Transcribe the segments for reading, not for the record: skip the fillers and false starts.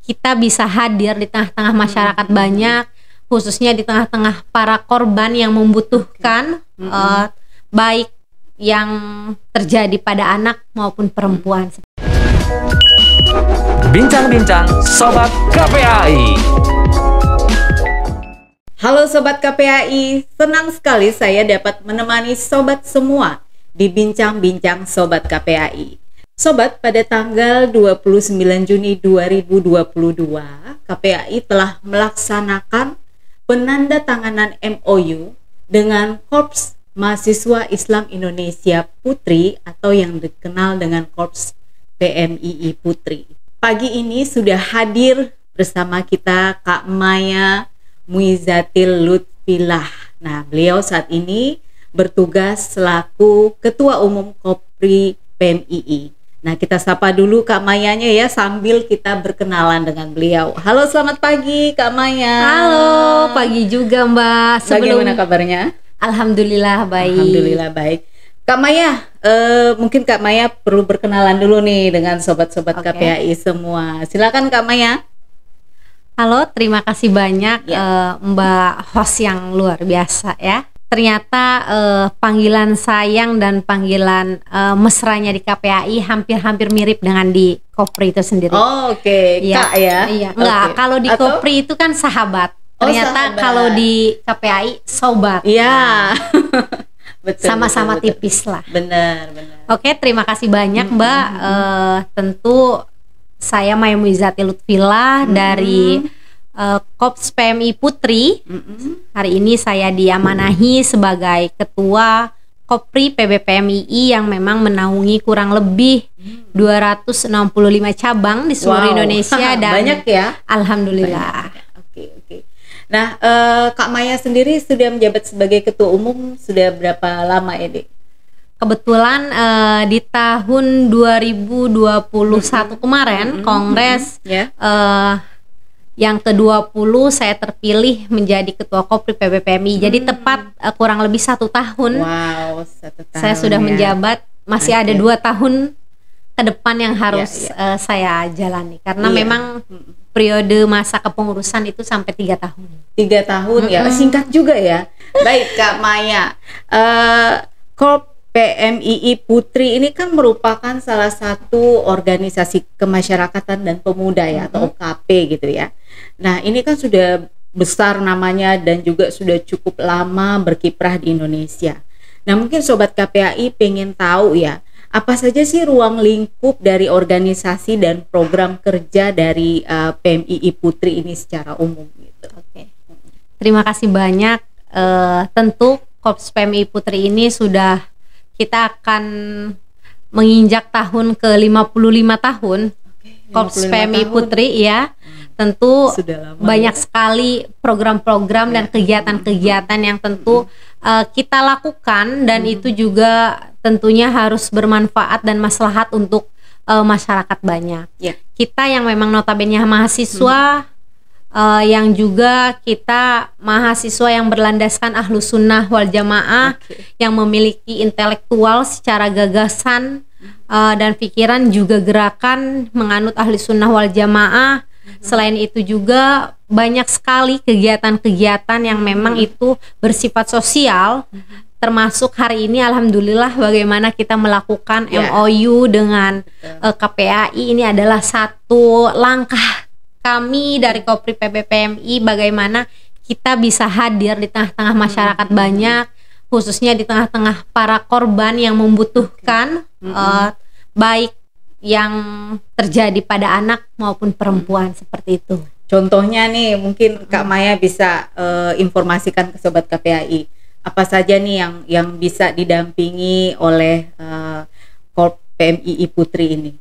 kita bisa hadir di tengah-tengah masyarakat banyak, khususnya di tengah-tengah para korban yang membutuhkan, baik yang terjadi pada anak maupun perempuan. Bincang-bincang Sobat KPAI. Halo Sobat KPAI, senang sekali saya dapat menemani Sobat semua di Bincang-bincang Sobat KPAI. Sobat, pada tanggal 29 Juni 2022, KPAI telah melaksanakan penandatanganan MOU dengan Korps Mahasiswa Islam Indonesia Putri atau yang dikenal dengan Korps PMII Putri. Pagi ini sudah hadir bersama kita Kak Maya Muizatil Lutfillah. Nah, beliau saat ini bertugas selaku Ketua Umum Kopri PMII. Nah, kita sapa dulu Kak Mayanya ya sambil kita berkenalan dengan beliau. Halo, selamat pagi Kak Maya. Halo, pagi juga Mbak. Bagaimana kabarnya? Alhamdulillah baik. Alhamdulillah baik. Kak Maya, mungkin Kak Maya perlu berkenalan dulu nih dengan sobat-sobat KPAI semua. Silakan Kak Maya. Halo, terima kasih banyak Mbak host yang luar biasa ya. Ternyata panggilan sayang dan panggilan mesranya di KPAI hampir-hampir mirip dengan di Kopri itu sendiri. Oh, oke. Ya, Kak ya? Iya. Enggak, kalau di Kopri itu kan sahabat. Ternyata sahabat. kalau di KPAI sobat. Iya. Betul, Sama-sama betul. tipis lah. Benar. Oke, terima kasih banyak Mbak. Tentu saya Maya Muizatil Lutfillah dari Korps PMI Putri. Hari ini saya diamanahi sebagai Ketua Kopri PBPMII yang memang menaungi kurang lebih 265 cabang di seluruh Indonesia dan banyak ya. Alhamdulillah. Oke. Nah, Kak Maya sendiri sudah menjabat sebagai Ketua Umum sudah berapa lama ya, Dek? Kebetulan di tahun 2021 kemarin Kongres yang ke-20 saya terpilih menjadi Ketua Kopri PBPMI. Jadi tepat kurang lebih 1 tahun. Wow, 1 tahun. Saya sudah menjabat, masih ada 2 tahun ke depan yang harus saya jalani. Karena memang periode masa kepengurusan itu sampai 3 tahun. 3 tahun ya, singkat juga ya. Baik Kak Maya, Korps PMII Putri ini kan merupakan salah satu organisasi kemasyarakatan dan pemuda ya, atau OKP gitu ya. Nah, ini kan sudah besar namanya dan juga sudah cukup lama berkiprah di Indonesia. Nah, mungkin Sobat KPAI pengen tahu ya, apa saja sih ruang lingkup dari organisasi dan program kerja dari PMII Putri ini secara umum gitu. Oke. Terima kasih banyak. Tentu Korps PMII Putri ini sudah, kita akan menginjak tahun ke-55 tahun. Korps PMII Putri ya. Tentu banyak sekali program-program dan kegiatan-kegiatan yang tentu kita lakukan dan itu juga tentunya harus bermanfaat dan maslahat untuk masyarakat banyak. Kita yang memang notabene mahasiswa, yang juga kita mahasiswa yang berlandaskan Ahlus Sunnah wal Jamaah, yang memiliki intelektual secara gagasan dan pikiran, juga gerakan menganut Ahlus Sunnah wal Jamaah. Selain itu juga banyak sekali kegiatan-kegiatan yang memang itu bersifat sosial, termasuk hari ini alhamdulillah bagaimana kita melakukan MOU dengan KPAI. Ini adalah satu langkah kami dari Kopri PBPMI bagaimana kita bisa hadir di tengah-tengah masyarakat banyak, khususnya di tengah-tengah para korban yang membutuhkan, baik yang terjadi pada anak maupun perempuan, seperti itu. Contohnya nih, mungkin Kak Maya bisa informasikan ke Sobat KPAI apa saja nih yang bisa didampingi oleh Korps PMII Putri ini.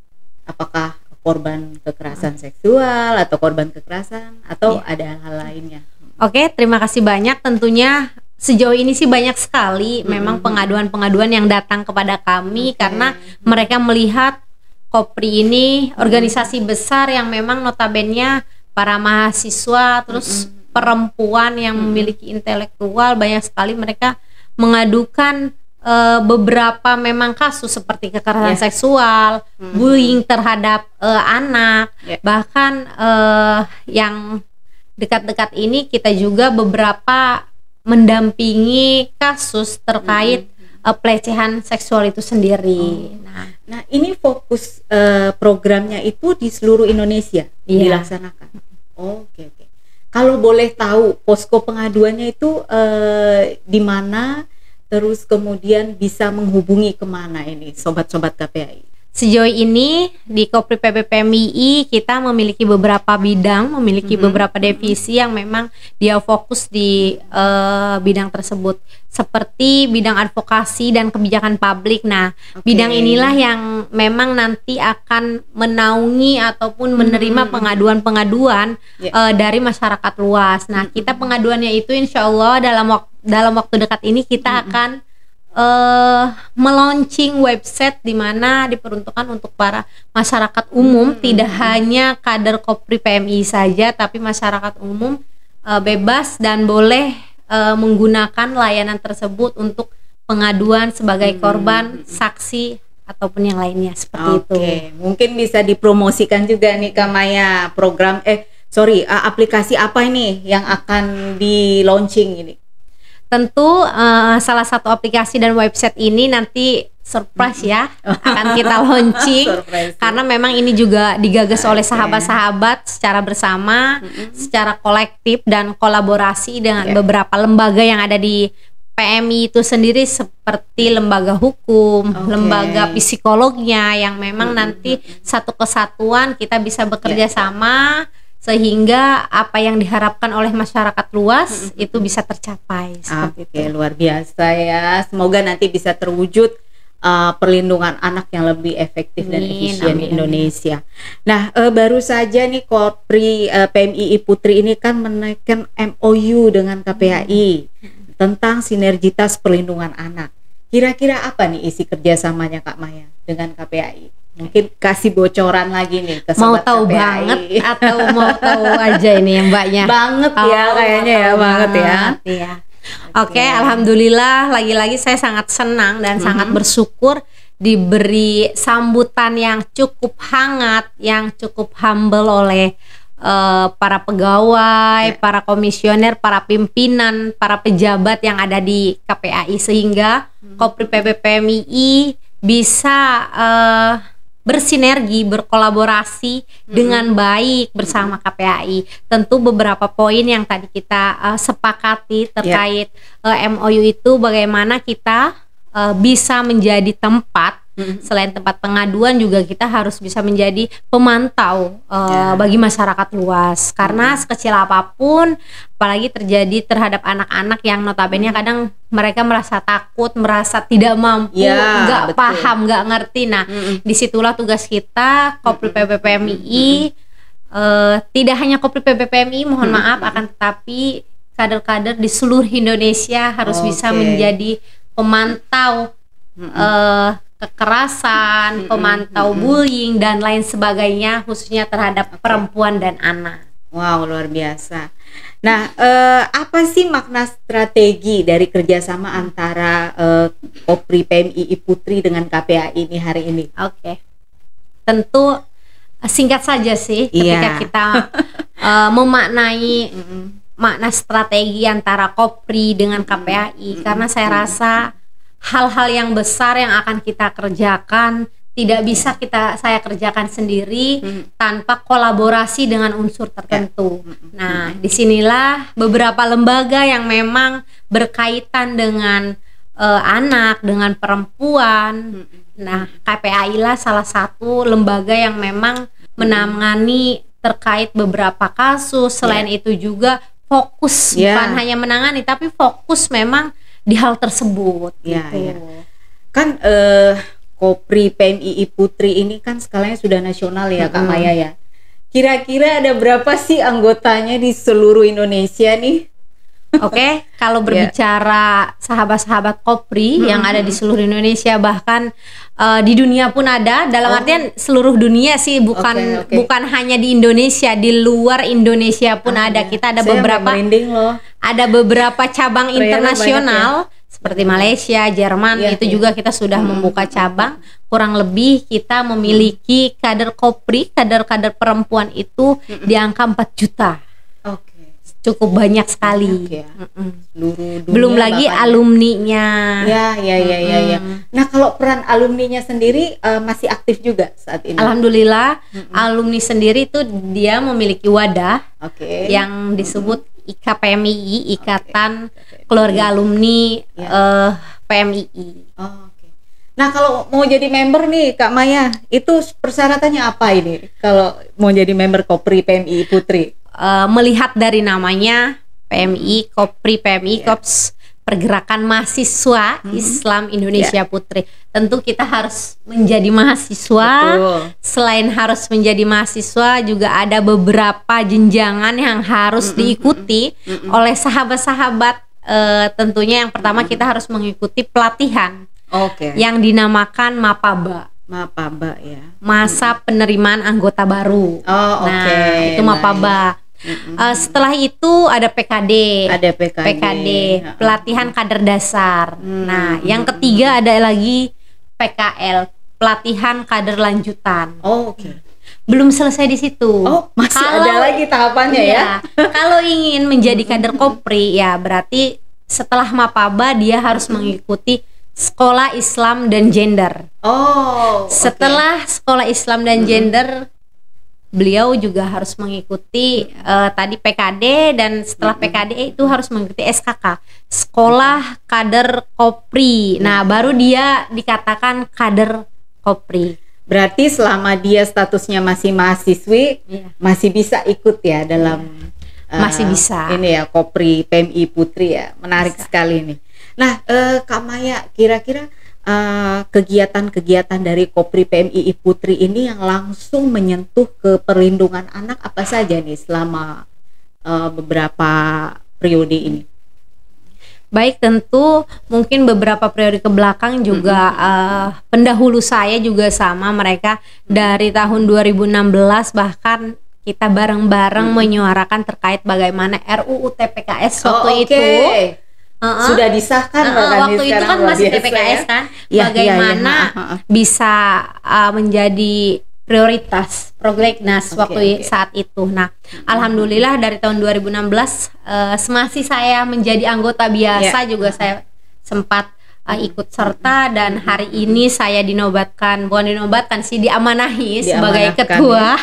Apakah korban kekerasan seksual atau korban kekerasan atau ada hal lainnya? Oke, terima kasih banyak. Tentunya sejauh ini sih banyak sekali memang pengaduan-pengaduan yang datang kepada kami karena mereka melihat Kopri ini organisasi besar yang memang notabene para mahasiswa terus perempuan yang memiliki intelektual, banyak sekali mereka mengadukan beberapa memang kasus seperti kekerasan seksual, bullying terhadap anak, bahkan yang dekat-dekat ini kita juga beberapa mendampingi kasus terkait pelecehan seksual itu sendiri. Nah, ini fokus programnya itu di seluruh Indonesia dilaksanakan. Oke. Kalau boleh tahu posko pengaduannya itu di mana? Terus kemudian bisa menghubungi kemana ini sobat-sobat KPAI? Sejauh ini di Kopri PBPMII kita memiliki beberapa bidang, memiliki beberapa divisi yang memang dia fokus di bidang tersebut, seperti bidang advokasi dan kebijakan publik. Nah, bidang inilah yang memang nanti akan menaungi ataupun menerima pengaduan-pengaduan dari masyarakat luas. Nah, kita pengaduannya itu insya Allah dalam waktu dekat ini kita akan melaunching website di mana diperuntukkan untuk para masyarakat umum, tidak hanya kader Kopri PMI saja, tapi masyarakat umum bebas dan boleh menggunakan layanan tersebut untuk pengaduan sebagai korban, saksi ataupun yang lainnya seperti itu. Mungkin bisa dipromosikan juga nih Kak Maya, program aplikasi apa ini yang akan di launching ini? Tentu salah satu aplikasi dan website ini nanti surprise ya, akan kita launching karena memang ini juga digagas oleh sahabat-sahabat secara bersama, secara kolektif dan kolaborasi dengan beberapa lembaga yang ada di PMI itu sendiri, seperti lembaga hukum, lembaga psikolognya, yang memang nanti satu kesatuan kita bisa bekerja sama sehingga apa yang diharapkan oleh masyarakat luas itu bisa tercapai. Luar biasa ya. Semoga nanti bisa terwujud perlindungan anak yang lebih efektif dan efisien di Indonesia. Nah, baru saja nih Kopri PMII Putri ini kan menaikkan MOU dengan KPAI tentang sinergitas perlindungan anak. Kira-kira apa nih isi kerjasamanya Kak Maya dengan KPAI? Mungkin kasih bocoran lagi nih ke sobat KPAI. Mau tahu banget atau mau tahu aja ini yang Mbaknya? Banget ya kayaknya ya, banget ya. Oke, alhamdulillah lagi-lagi saya sangat senang dan sangat bersyukur diberi sambutan yang cukup hangat, yang cukup humble oleh para pegawai, para komisioner, para pimpinan, para pejabat yang ada di KPAI, sehingga Kopri PBPMII bisa bersinergi, berkolaborasi dengan baik bersama KPAI. Tentu beberapa poin yang tadi kita sepakati terkait MOU itu, bagaimana kita bisa menjadi tempat, selain tempat pengaduan juga kita harus bisa menjadi pemantau bagi masyarakat luas. Karena sekecil apapun, apalagi terjadi terhadap anak-anak yang notabene kadang mereka merasa takut, merasa tidak mampu, nggak paham, nggak ngerti. Nah, disitulah tugas kita Kopri PBPMII, tidak hanya Kopri PBPMII, mohon maaf, akan tetapi kader-kader di seluruh Indonesia harus bisa menjadi pemantau kekerasan, pemantau bullying dan lain sebagainya, khususnya terhadap perempuan dan anak. Wow, luar biasa. Nah, apa sih makna strategi dari kerjasama antara Kopri PMII Putri dengan KPAI ini hari ini? Tentu singkat saja sih, ketika kita memaknai makna strategi antara Kopri dengan KPAI, karena saya rasa hal-hal yang besar yang akan kita kerjakan tidak bisa saya kerjakan sendiri tanpa kolaborasi dengan unsur tertentu. Nah, disinilah beberapa lembaga yang memang berkaitan dengan anak, dengan perempuan. Nah, KPAI lah salah satu lembaga yang memang menangani terkait beberapa kasus. Selain itu juga fokus, bukan hanya menangani, tapi fokus memang di hal tersebut gitu. Kan Kopri PMII Putri ini kan skalanya sudah nasional ya Kak Maya ya. Kira-kira ada berapa sih anggotanya di seluruh Indonesia nih? Kalau berbicara sahabat-sahabat Kopri yang ada di seluruh Indonesia, bahkan di dunia pun ada, dalam artian seluruh dunia sih, bukan hanya di Indonesia, di luar Indonesia pun ada. Kita ada beberapa cabang internasional seperti Malaysia, Jerman, itu juga kita sudah membuka cabang. Kurang lebih kita memiliki kader kopri, kader-kader perempuan itu di angka 4 juta. Cukup banyak sekali. Seluruh dunia, belum lagi alumninya. Ya. Nah, kalau peran alumninya sendiri masih aktif juga saat ini. Alhamdulillah, alumni sendiri itu dia memiliki wadah yang disebut IKPMII, Ikatan Keluarga Alumni PMII. Nah, kalau mau jadi member nih Kak Maya, itu persyaratannya apa ini? Kalau mau jadi member Kopri PMII Putri? Melihat dari namanya PMI, Kopri PMI, Kops Pergerakan Mahasiswa Islam Indonesia Putri. Tentu kita harus menjadi mahasiswa. Betul. Selain harus menjadi mahasiswa, juga ada beberapa jenjangan yang harus diikuti oleh sahabat-sahabat. Tentunya yang pertama kita harus mengikuti pelatihan yang dinamakan MAPABA. MAPABA ya. Masa penerimaan anggota baru. Nah, itu MAPABA. Setelah itu ada PKD. Ada PKD. Pelatihan kader dasar. Nah, yang ketiga ada lagi PKL, pelatihan kader lanjutan. Belum selesai di situ. Masih ada lagi tahapannya ya. Kalau ingin menjadi kader Kopri ya berarti setelah MAPABA dia harus mengikuti Sekolah Islam dan Gender. Setelah Sekolah Islam dan Gender, beliau juga harus mengikuti tadi PKD, dan setelah PKD itu harus mengikuti SKK, Sekolah Kader Kopri. Nah, baru dia dikatakan kader Kopri. Berarti selama dia statusnya masih mahasiswi, masih bisa ikut ya dalam masih bisa. Ini ya, Kopri PMI Putri ya. Menarik sekali nih. Nah, Kak Maya, kira-kira kegiatan-kegiatan dari Kopri PMII Putri ini yang langsung menyentuh ke perlindungan anak apa saja nih selama beberapa periode ini? Baik, tentu mungkin beberapa periode ke belakang juga pendahulu saya juga sama, mereka dari tahun 2016 bahkan kita bareng-bareng menyuarakan terkait bagaimana RUU TPKS waktu itu. Sudah disahkan waktu itu kan masih TPKS kan, bagaimana bisa menjadi prioritas prolegnas saat itu. Nah, alhamdulillah dari tahun 2016 semasa saya menjadi anggota biasa juga saya sempat ikut serta, dan hari ini saya bukan diamanahi sebagai ketua.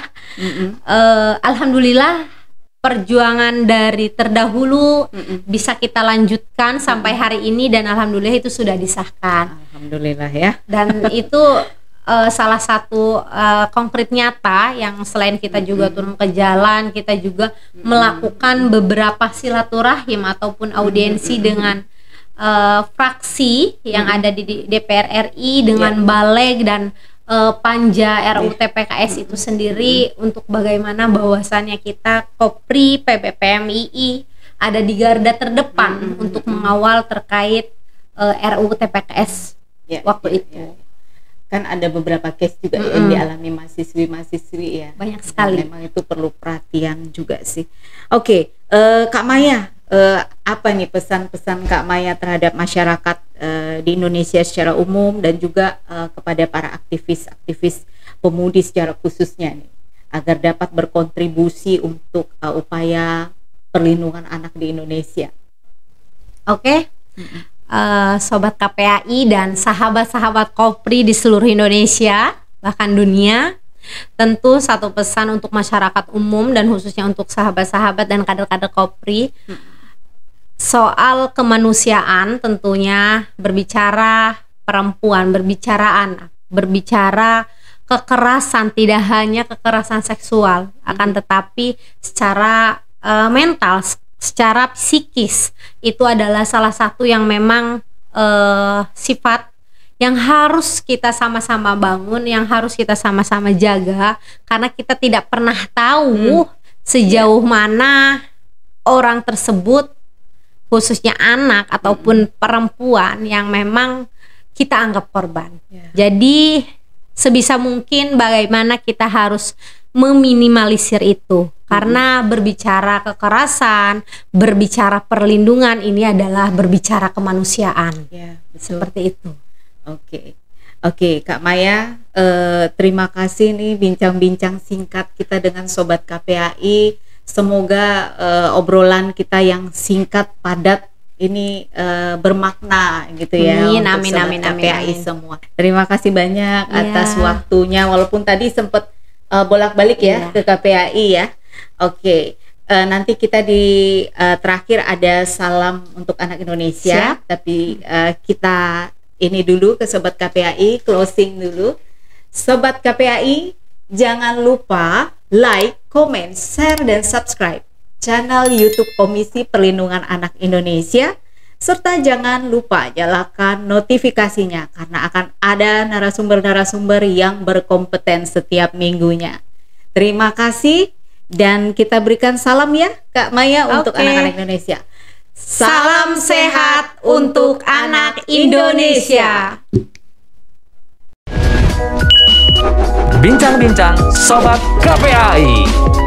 Alhamdulillah perjuangan dari terdahulu bisa kita lanjutkan sampai hari ini, dan alhamdulillah itu sudah disahkan. Alhamdulillah ya. Dan itu salah satu konkret nyata yang selain kita juga turun ke jalan, kita juga melakukan beberapa silaturahim ataupun audiensi dengan fraksi yang ada di DPR RI, dengan Baleg dan Panja RUU TPKS itu sendiri, untuk bagaimana bahwasannya kita Kopri PPPMII ada di garda terdepan untuk mengawal terkait RUU TPKS waktu itu. Kan ada beberapa case juga yang dialami mahasiswi-mahasiswi ya. Banyak sekali. Memang itu perlu perhatian juga sih. Kak Maya, apa nih pesan-pesan Kak Maya terhadap masyarakat di Indonesia secara umum, dan juga kepada para aktivis-aktivis pemudi secara khususnya nih, agar dapat berkontribusi untuk upaya perlindungan anak di Indonesia? Sobat KPAI dan sahabat-sahabat Kopri di seluruh Indonesia bahkan dunia, tentu satu pesan untuk masyarakat umum dan khususnya untuk sahabat-sahabat dan kader-kader Kopri. Soal kemanusiaan, tentunya berbicara perempuan, berbicara anak, berbicara kekerasan, tidak hanya kekerasan seksual, akan tetapi secara mental, secara psikis, itu adalah salah satu yang memang sifat yang harus kita sama-sama bangun, yang harus kita sama-sama jaga, karena kita tidak pernah tahu sejauh mana orang tersebut, khususnya anak ataupun perempuan yang memang kita anggap korban. Jadi sebisa mungkin bagaimana kita harus meminimalisir itu. Karena berbicara kekerasan, berbicara perlindungan ini adalah berbicara kemanusiaan. Ya, betul. Seperti itu. Oke, Kak Maya, terima kasih nih bincang-bincang singkat kita dengan Sobat KPAI. Semoga obrolan kita yang singkat, padat ini bermakna gitu ya. Amin, untuk Sobat KPAI semua. Terima kasih banyak atas waktunya, walaupun tadi sempat bolak-balik ya ke KPAI ya. Oke. Nanti kita di terakhir ada salam untuk anak Indonesia. Siap. Tapi kita ini dulu ke Sobat KPAI, closing dulu. Sobat KPAI, jangan lupa like, comment, share, dan subscribe channel YouTube Komisi Perlindungan Anak Indonesia, serta jangan lupa nyalakan notifikasinya karena akan ada narasumber-narasumber yang berkompeten setiap minggunya. Terima kasih, dan kita berikan salam ya Kak Maya untuk anak-anak Indonesia. Salam sehat untuk anak Indonesia. Bincang-bincang Sobat KPAI.